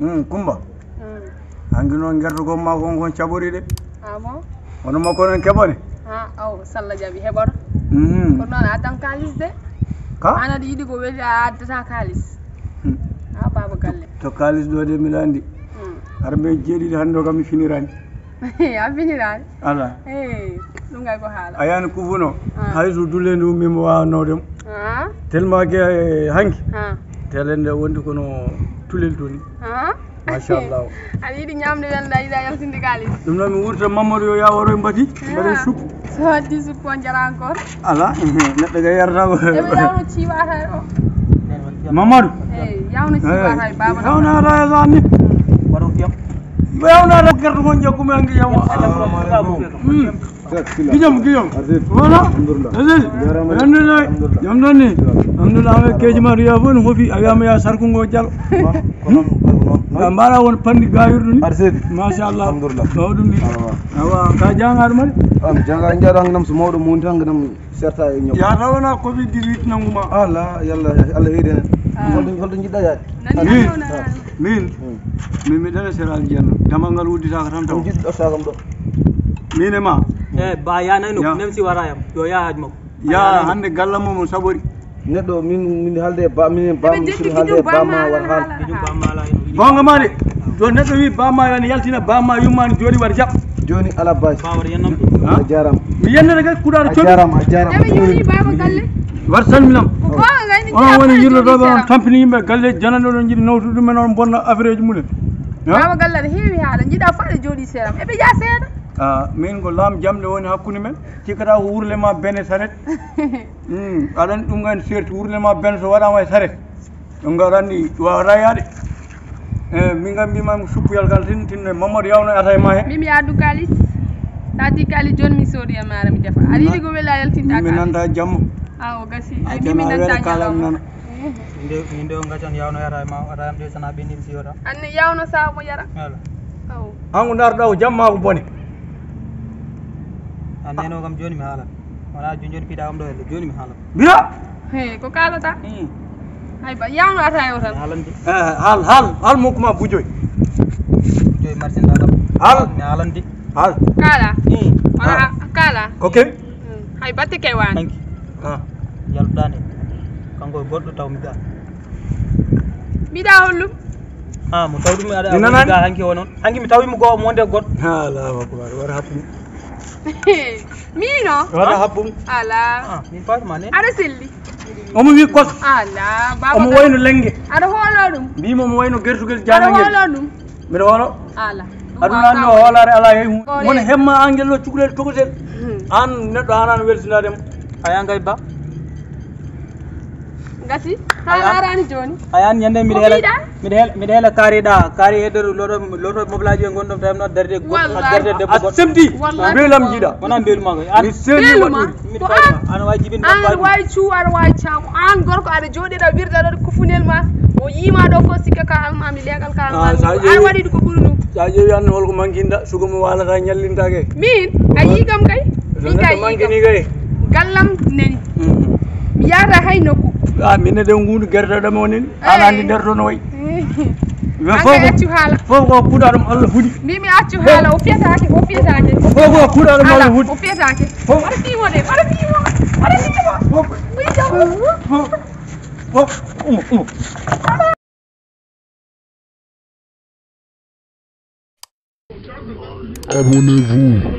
Kumba angi noon gerto ko ma kon kon cabori de amo wono makko non keɓone aw salla jaɓi heɓoto ko noon addan kalis de ka an aɗa yiɗi ko weli a addata kalis ha baba galle to kalis ɗo de mbiɗa andi aɗa ɓe jeeɗiɗi hannde o kam mi finirani a finirani ala ɗum gay ko haala a yani kufuno hayso dulle nde ummi mo wawanodemo tellement que hanki tele nde wondi kono tulel to ni machallah aɗa yiɗi ñamde welda yiɗa yaltinde kalis ɗum noon mi wurta Mamadou yo yaworo e mbati mbaɗen sup so waddi suppo on jara encore ala neɗɗo ga yarata ko eɓe yawno ciwata o Mamadou yawno ciwata e baba yawnata e sanni waɗo fiyam yawnata gerto kon jaggumi angi yawma guijom voilà alhamdulillah jam ɗon ni alhamdulillah ame keji ma to ya fof no foofi a wiyama ya sarkungo dialo a mbaɗa won pandi gayirɗo ni machallah ɗum ni awa ka jangaɗo mari janga jaɗo nam so mawɗo mundi tan nam serta e ñoom ya tawana covid 18 nanguma ala yalla Allah heedi hen holto jiɗɗa yaade min mi ɗana seral jeerno damal ngal wudditaka tan taw jiɗɗo sagam ɗo min e ma ba yanayno nem si warayam yo yahaji makko ya hande gallam momo saɓori neɗɗo min halde ba min bam halde bama war haal gonga ma de do neɗɗo wi bama yani yaltina bama yummani joni waɗa jaɓ joni ala base bawar yennam a jarama mi yennata kay kuɗaɗo coɗi a jarama eɓe yoni baba galle wat salminam onon woni yirlotoɓe on tampini yimɓe galle jananɗo ɗon jiiɗi nawtude ɗumen on bonna affaire uji mumen baba galle aɗa heewi haala jiiɗa fo aɗa jooɗi seeram eɓe jaa seeɗa min ko laam jamɗe woni hakkude men cikkata ko wurle ma bene saret aɗani ɗum gani serti wurle ma bene so waɗama e saret ɗum gaɗanni wawata yaade min gam mbimami suppuyal kal tinne Mamadou yawno ata e ma he mimi addu kalis sa addi kalis joni mi soodi e maara mi defa aɗa yiɗi ko weli a yaltinta kalis mi nanta jamma o gasi ay mimi nanta kalam nana min de o gaccan yawno yara e ma ata yam de sana ɓenɗiɗi si yota anne yawno saha mo yara ala hanko darɗa o jamma ko bone a neno kam joni mi haalat wona joni piɗa kam ɗo helde joni mi haalat mbiɗa ko kalata hay ba yawno ata yo tan haalande haal mokkuma bujoy joyi marsinda kam mi haalande haal kala wona kala ok hay batte kewani hanki yaltudani kanko e goɗɗo taw mi ga mbiɗa hollum mo tawɗum aɗa ga hanki o noon hanki mi tawimo goo mo wonde goɗɗo allahu akbar waɗa happum mino waɗa happum ala min pawtuma ne aɗa selli omo wi kos ala baba omo wayno lengge aɗa hoolo ɗum mbimo omo wayno gertugel aɗa janangel hoolo ɗum mbiɗa hoolo ala aɗuna anndi o hoolare ala hey wona hemma angel ɗo cukalel tokotel an neɗɗo hanano weltinademo aya ngay ba gasi ha arani joni ayan ñande mbiɗa heela kaari hedder loto mobilaji e gonɗon tawno darde darde debbo a semdi beelam jiiɗa wona mbeluma koy mi seeni waɗɗuri ko an wawi jibinde an wawi cuu aɗa wawi caako an gorko aɗa jooɗiɗa wirda ɗo kufunel ma o yima ɗo fof sikka ka almami leegal ka almami an waɗi ko ɓuuri ɗum sa ƴeewi anne holko manquinɗa sugo mi walata ñallintake min a yii kam kay min kay manquini kay gallam neni mi yahata hay nokku minne de ngundu gertoɗam o neni an andi nder to no wayi accu haala fof ko kuuɗa ɗum Allah huuɗi mbimi accu haala o fiyatake fof ko kuuɗa ɗum Allah huuɗi o fiyatake waɗa fiimo de waɗa fiimo Abonnez-vous.